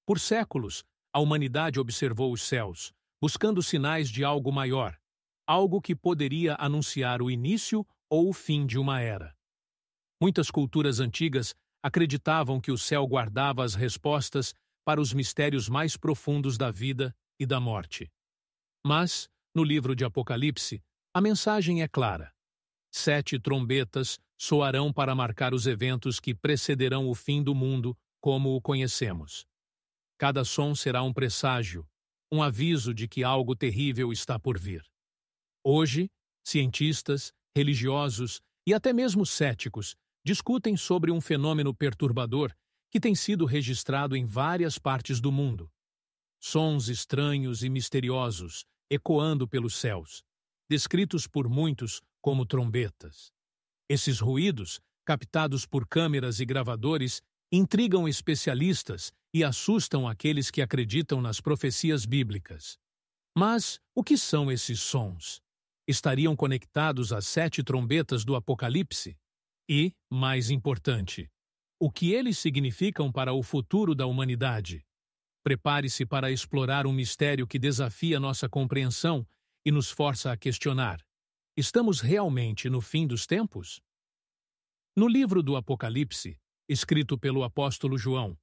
Por séculos, a humanidade observou os céus, buscando sinais de algo maior, algo que poderia anunciar o início ou o fim de uma era. Muitas culturas antigas acreditavam que o céu guardava as respostas para os mistérios mais profundos da vida e da morte. Mas, no livro de Apocalipse, a mensagem é clara. 7 trombetas soarão para marcar os eventos que precederão o fim do mundo como o conhecemos. Cada som será um presságio, um aviso de que algo terrível está por vir. Hoje, cientistas, religiosos e até mesmo céticos discutem sobre um fenômeno perturbador que tem sido registrado em várias partes do mundo. Sons estranhos e misteriosos ecoando pelos céus, descritos por muitos como trombetas. Esses ruídos, captados por câmeras e gravadores, intrigam especialistas e assustam aqueles que acreditam nas profecias bíblicas. Mas o que são esses sons? Estariam conectados às 7 trombetas do Apocalipse? E, mais importante, o que eles significam para o futuro da humanidade? Prepare-se para explorar um mistério que desafia nossa compreensão e nos força a questionar. Estamos realmente no fim dos tempos? No livro do Apocalipse, escrito pelo apóstolo João,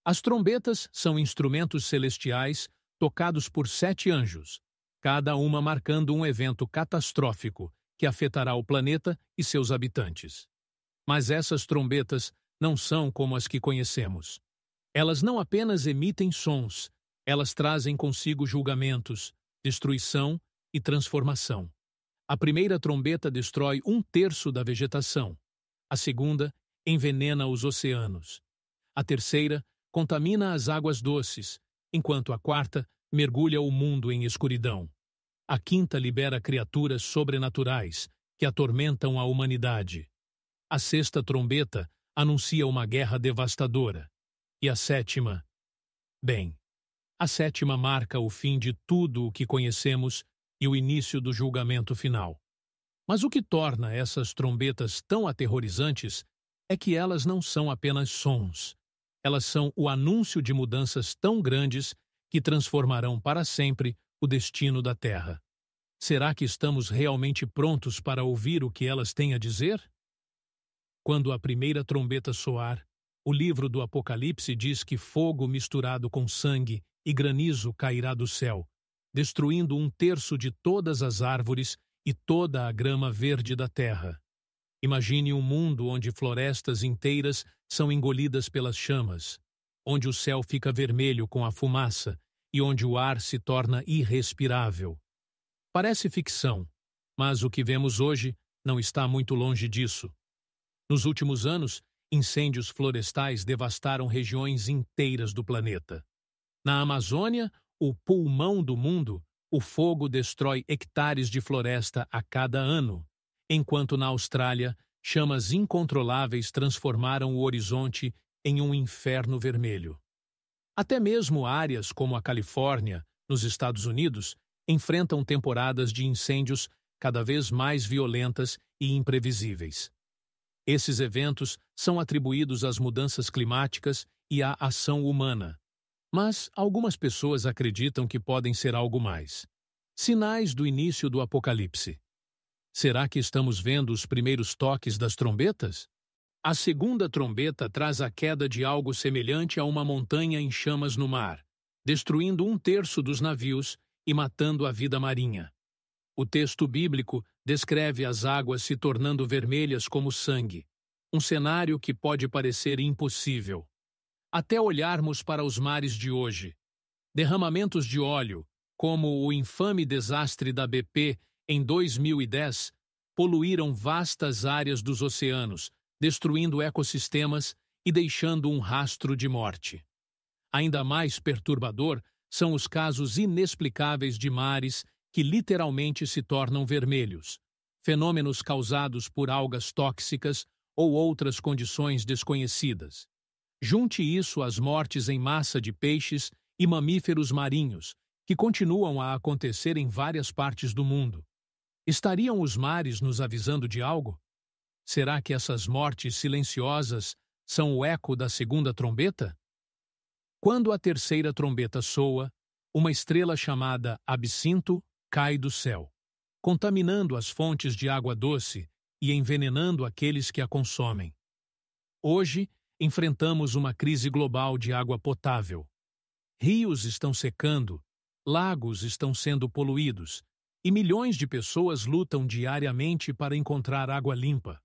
as trombetas são instrumentos celestiais tocados por 7 anjos, cada uma marcando um evento catastrófico que afetará o planeta e seus habitantes. Mas essas trombetas não são como as que conhecemos. Elas não apenas emitem sons, elas trazem consigo julgamentos, destruição e transformação. A primeira trombeta destrói 1/3 da vegetação. A segunda envenena os oceanos. A terceira contamina as águas doces, enquanto a quarta mergulha o mundo em escuridão. A quinta libera criaturas sobrenaturais que atormentam a humanidade. A sexta trombeta anuncia uma guerra devastadora. E a sétima? Bem, a sétima marca o fim de tudo o que conhecemos e o início do julgamento final. Mas o que torna essas trombetas tão aterrorizantes é que elas não são apenas sons. Elas são o anúncio de mudanças tão grandes que transformarão para sempre o destino da Terra. Será que estamos realmente prontos para ouvir o que elas têm a dizer? Quando a primeira trombeta soar, o livro do Apocalipse diz que fogo misturado com sangue e granizo cairá do céu, destruindo 1/3 de todas as árvores e toda a grama verde da terra. Imagine um mundo onde florestas inteiras são engolidas pelas chamas, onde o céu fica vermelho com a fumaça e onde o ar se torna irrespirável. Parece ficção, mas o que vemos hoje não está muito longe disso. Nos últimos anos, incêndios florestais devastaram regiões inteiras do planeta. Na Amazônia, o pulmão do mundo, o fogo destrói hectares de floresta a cada ano, enquanto na Austrália, chamas incontroláveis transformaram o horizonte em um inferno vermelho. Até mesmo áreas como a Califórnia, nos Estados Unidos, enfrentam temporadas de incêndios cada vez mais violentas e imprevisíveis. Esses eventos são atribuídos às mudanças climáticas e à ação humana. Mas algumas pessoas acreditam que podem ser algo mais. Sinais do início do Apocalipse. Será que estamos vendo os primeiros toques das trombetas? A segunda trombeta traz a queda de algo semelhante a uma montanha em chamas no mar, destruindo 1/3 dos navios e matando a vida marinha. O texto bíblico descreve as águas se tornando vermelhas como sangue, um cenário que pode parecer impossível. Até olharmos para os mares de hoje. Derramamentos de óleo, como o infame desastre da BP em 2010, poluíram vastas áreas dos oceanos, destruindo ecossistemas e deixando um rastro de morte. Ainda mais perturbador são os casos inexplicáveis de mares que literalmente se tornam vermelhos, fenômenos causados por algas tóxicas ou outras condições desconhecidas. Junte isso às mortes em massa de peixes e mamíferos marinhos, que continuam a acontecer em várias partes do mundo. Estariam os mares nos avisando de algo? Será que essas mortes silenciosas são o eco da segunda trombeta? Quando a terceira trombeta soa, uma estrela chamada Absinto cai do céu, contaminando as fontes de água doce e envenenando aqueles que a consomem. Hoje, enfrentamos uma crise global de água potável. Rios estão secando, lagos estão sendo poluídos e milhões de pessoas lutam diariamente para encontrar água limpa.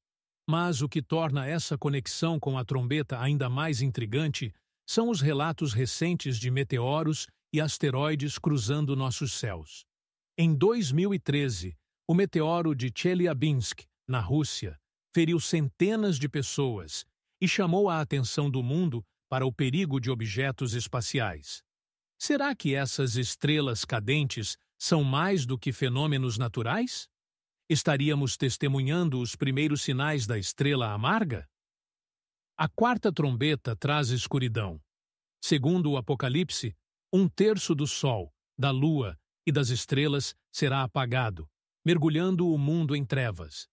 Mas o que torna essa conexão com a trombeta ainda mais intrigante são os relatos recentes de meteoros e asteroides cruzando nossos céus. Em 2013, o meteoro de Chelyabinsk, na Rússia, feriu centenas de pessoas e chamou a atenção do mundo para o perigo de objetos espaciais. Será que essas estrelas cadentes são mais do que fenômenos naturais? Estaríamos testemunhando os primeiros sinais da estrela amarga? A quarta trombeta traz escuridão. Segundo o Apocalipse, 1/3 do Sol, da Lua e das estrelas será apagado, mergulhando o mundo em trevas.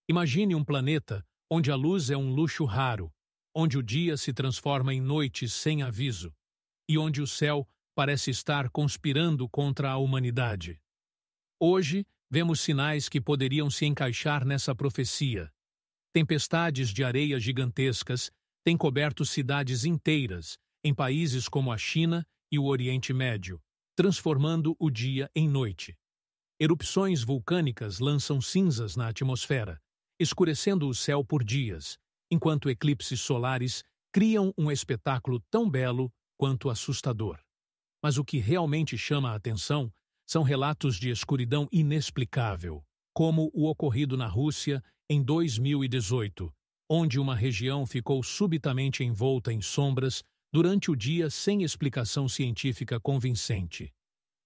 Imagine um planeta onde a luz é um luxo raro, onde o dia se transforma em noite sem aviso, e onde o céu parece estar conspirando contra a humanidade. Hoje, vemos sinais que poderiam se encaixar nessa profecia. Tempestades de areia gigantescas têm coberto cidades inteiras em países como a China e o Oriente Médio, transformando o dia em noite. Erupções vulcânicas lançam cinzas na atmosfera, escurecendo o céu por dias, enquanto eclipses solares criam um espetáculo tão belo quanto assustador. Mas o que realmente chama a atenção são relatos de escuridão inexplicável, como o ocorrido na Rússia em 2018, onde uma região ficou subitamente envolta em sombras durante o dia sem explicação científica convincente.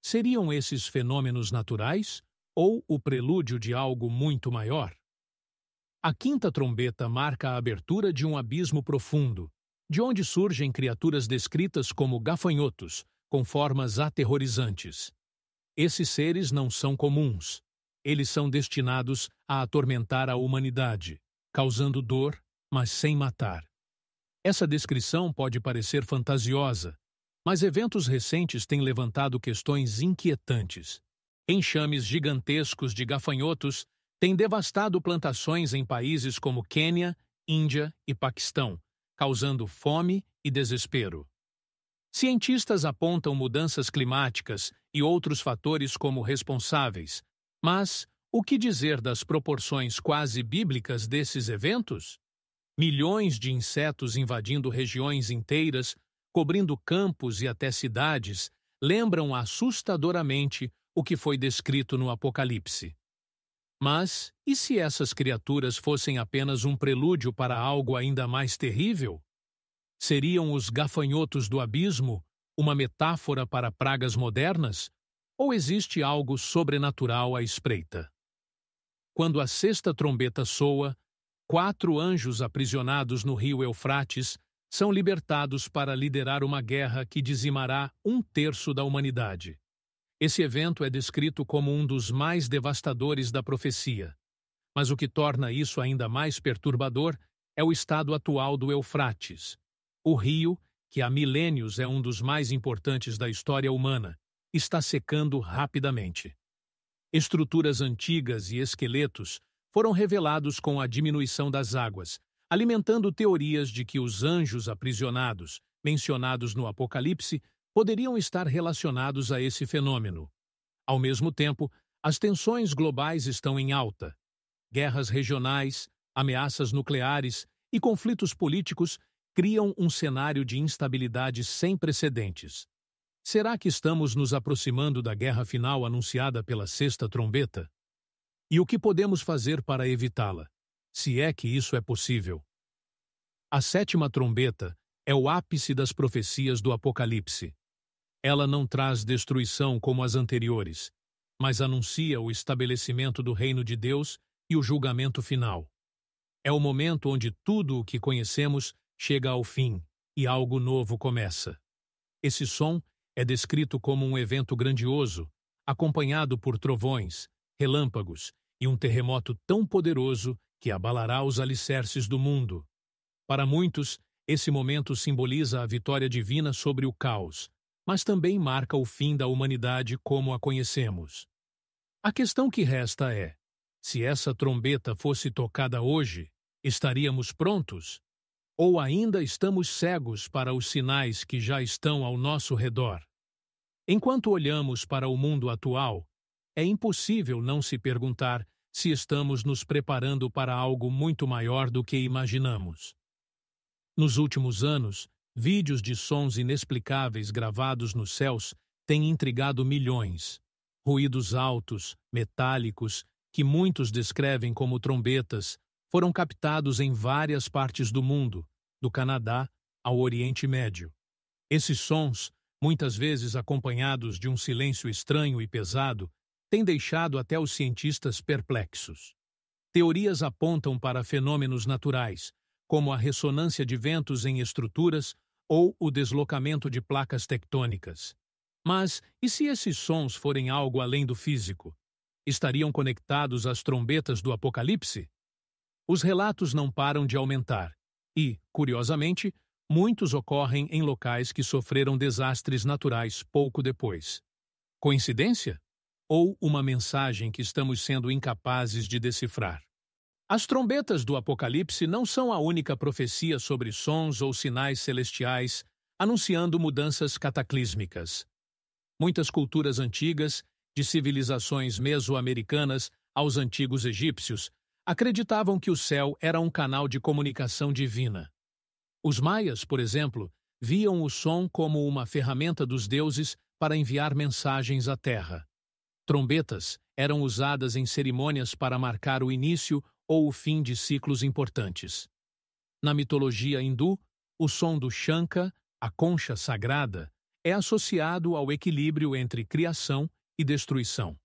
Seriam esses fenômenos naturais ou o prelúdio de algo muito maior? A quinta trombeta marca a abertura de um abismo profundo, de onde surgem criaturas descritas como gafanhotos, com formas aterrorizantes. Esses seres não são comuns. Eles são destinados a atormentar a humanidade, causando dor, mas sem matar. Essa descrição pode parecer fantasiosa, mas eventos recentes têm levantado questões inquietantes. Enxames gigantescos de gafanhotos têm devastado plantações em países como Quênia, Índia e Paquistão, causando fome e desespero. Cientistas apontam mudanças climáticas e outros fatores como responsáveis, mas o que dizer das proporções quase bíblicas desses eventos? Milhões de insetos invadindo regiões inteiras, cobrindo campos e até cidades, lembram assustadoramente o que foi descrito no Apocalipse. Mas, e se essas criaturas fossem apenas um prelúdio para algo ainda mais terrível? Seriam os gafanhotos do abismo uma metáfora para pragas modernas? Ou existe algo sobrenatural à espreita? Quando a sexta trombeta soa, 4 anjos aprisionados no rio Eufrates são libertados para liderar uma guerra que dizimará 1/3 da humanidade. Esse evento é descrito como um dos mais devastadores da profecia. Mas o que torna isso ainda mais perturbador é o estado atual do Eufrates. O rio, que há milênios é um dos mais importantes da história humana, está secando rapidamente. Estruturas antigas e esqueletos foram revelados com a diminuição das águas, alimentando teorias de que os anjos aprisionados, mencionados no Apocalipse, poderiam estar relacionados a esse fenômeno. Ao mesmo tempo, as tensões globais estão em alta. Guerras regionais, ameaças nucleares e conflitos políticos criam um cenário de instabilidade sem precedentes. Será que estamos nos aproximando da guerra final anunciada pela sexta trombeta? E o que podemos fazer para evitá-la, se é que isso é possível? A sétima trombeta é o ápice das profecias do Apocalipse. Ela não traz destruição como as anteriores, mas anuncia o estabelecimento do reino de Deus e o julgamento final. É o momento onde tudo o que conhecemos chega ao fim e algo novo começa. Esse som é descrito como um evento grandioso, acompanhado por trovões, relâmpagos e um terremoto tão poderoso que abalará os alicerces do mundo. Para muitos, Esse momento simboliza a vitória divina sobre o caos, mas também marca o fim da humanidade como a conhecemos. A questão que resta é: se essa trombeta fosse tocada hoje, estaríamos prontos? Ou ainda estamos cegos para os sinais que já estão ao nosso redor? Enquanto olhamos para o mundo atual, é impossível não se perguntar se estamos nos preparando para algo muito maior do que imaginamos. Nos últimos anos, vídeos de sons inexplicáveis gravados nos céus têm intrigado milhões. Ruídos altos, metálicos, que muitos descrevem como trombetas, foram captados em várias partes do mundo, do Canadá ao Oriente Médio. Esses sons, muitas vezes acompanhados de um silêncio estranho e pesado, têm deixado até os cientistas perplexos. Teorias apontam para fenômenos naturais, como a ressonância de ventos em estruturas ou o deslocamento de placas tectônicas. Mas, e se esses sons forem algo além do físico? Estariam conectados às trombetas do Apocalipse? Os relatos não param de aumentar e, curiosamente, muitos ocorrem em locais que sofreram desastres naturais pouco depois. Coincidência? Ou uma mensagem que estamos sendo incapazes de decifrar? As trombetas do Apocalipse não são a única profecia sobre sons ou sinais celestiais anunciando mudanças cataclísmicas. Muitas culturas antigas, de civilizações mesoamericanas aos antigos egípcios, acreditavam que o céu era um canal de comunicação divina. Os maias, por exemplo, viam o som como uma ferramenta dos deuses para enviar mensagens à terra. Trombetas eram usadas em cerimônias para marcar o início ou o fim de ciclos importantes. Na mitologia hindu, o som do Shankha, a concha sagrada, é associado ao equilíbrio entre criação e destruição.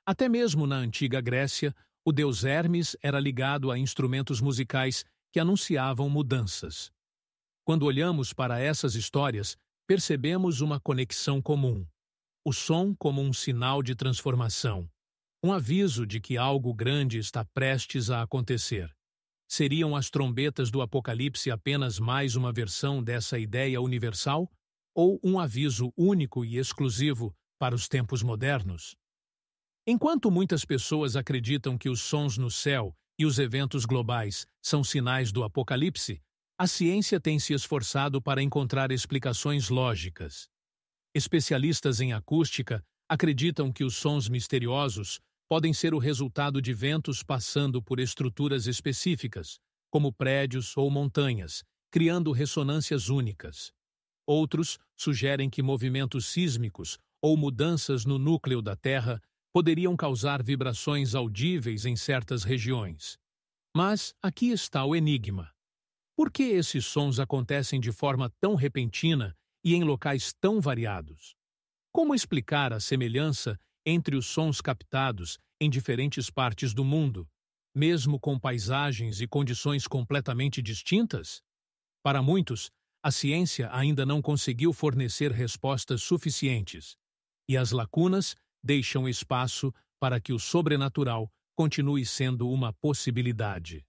Até mesmo na antiga Grécia, o deus Hermes era ligado a instrumentos musicais que anunciavam mudanças. Quando olhamos para essas histórias, percebemos uma conexão comum. O som como um sinal de transformação, um aviso de que algo grande está prestes a acontecer. Seriam as trombetas do Apocalipse apenas mais uma versão dessa ideia universal? Ou um aviso único e exclusivo para os tempos modernos? Enquanto muitas pessoas acreditam que os sons no céu e os eventos globais são sinais do Apocalipse, a ciência tem se esforçado para encontrar explicações lógicas. Especialistas em acústica acreditam que os sons misteriosos podem ser o resultado de ventos passando por estruturas específicas, como prédios ou montanhas, criando ressonâncias únicas. Outros sugerem que movimentos sísmicos ou mudanças no núcleo da Terra poderiam causar vibrações audíveis em certas regiões. Mas aqui está o enigma. Por que esses sons acontecem de forma tão repentina e em locais tão variados? Como explicar a semelhança entre os sons captados em diferentes partes do mundo, mesmo com paisagens e condições completamente distintas? Para muitos, a ciência ainda não conseguiu fornecer respostas suficientes, e as lacunas deixam espaço para que o sobrenatural continue sendo uma possibilidade.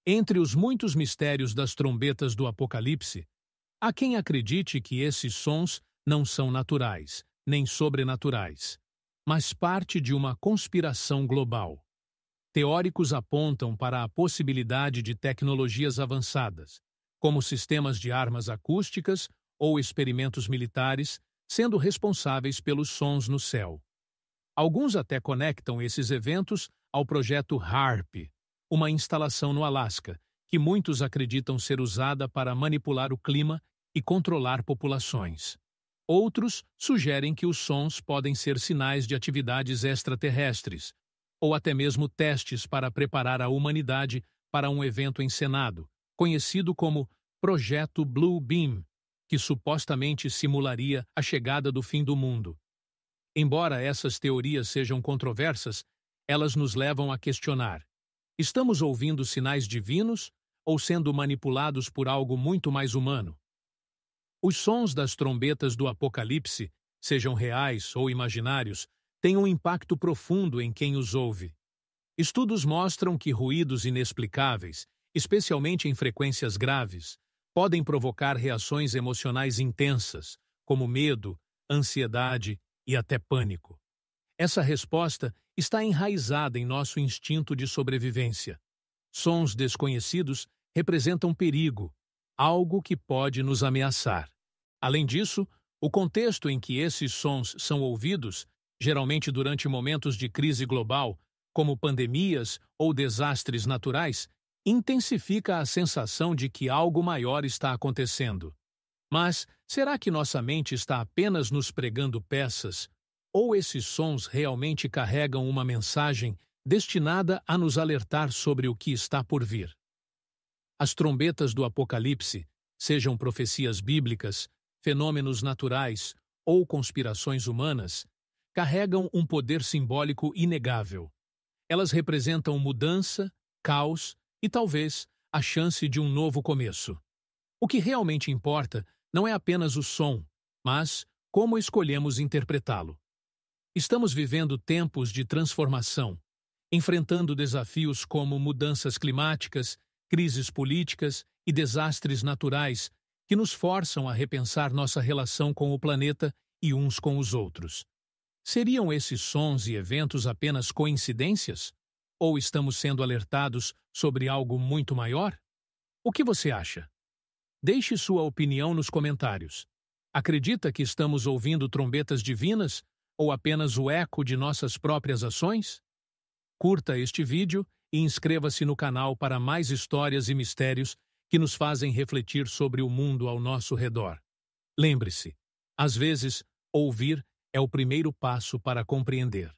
Entre os muitos mistérios das trombetas do Apocalipse, há quem acredite que esses sons não são naturais, nem sobrenaturais, mas parte de uma conspiração global. Teóricos apontam para a possibilidade de tecnologias avançadas, como sistemas de armas acústicas ou experimentos militares, sendo responsáveis pelos sons no céu. Alguns até conectam esses eventos ao projeto HAARP, uma instalação no Alasca, que muitos acreditam ser usada para manipular o clima e controlar populações. Outros sugerem que os sons podem ser sinais de atividades extraterrestres, ou até mesmo testes para preparar a humanidade para um evento encenado, conhecido como Projeto Blue Beam, que supostamente simularia a chegada do fim do mundo. Embora essas teorias sejam controversas, elas nos levam a questionar: estamos ouvindo sinais divinos ou sendo manipulados por algo muito mais humano? Os sons das trombetas do Apocalipse, sejam reais ou imaginários, têm um impacto profundo em quem os ouve. Estudos mostram que ruídos inexplicáveis, especialmente em frequências graves, podem provocar reações emocionais intensas, como medo, ansiedade e até pânico. Essa resposta está enraizada em nosso instinto de sobrevivência. Sons desconhecidos representam perigo, algo que pode nos ameaçar. Além disso, o contexto em que esses sons são ouvidos, geralmente durante momentos de crise global, como pandemias ou desastres naturais, intensifica a sensação de que algo maior está acontecendo. Mas será que nossa mente está apenas nos pregando peças, ou esses sons realmente carregam uma mensagem destinada a nos alertar sobre o que está por vir? As trombetas do Apocalipse, sejam profecias bíblicas, fenômenos naturais ou conspirações humanas, carregam um poder simbólico inegável. Elas representam mudança, caos e, talvez, a chance de um novo começo. O que realmente importa não é apenas o som, mas como escolhemos interpretá-lo. Estamos vivendo tempos de transformação, enfrentando desafios como mudanças climáticas, crises políticas e desastres naturais que nos forçam a repensar nossa relação com o planeta e uns com os outros. Seriam esses sons e eventos apenas coincidências? Ou estamos sendo alertados sobre algo muito maior? O que você acha? Deixe sua opinião nos comentários. Acredita que estamos ouvindo trombetas divinas ou apenas o eco de nossas próprias ações? Curta este vídeo e inscreva-se no canal para mais histórias e mistérios que nos fazem refletir sobre o mundo ao nosso redor. Lembre-se, às vezes, ouvir é o primeiro passo para compreender.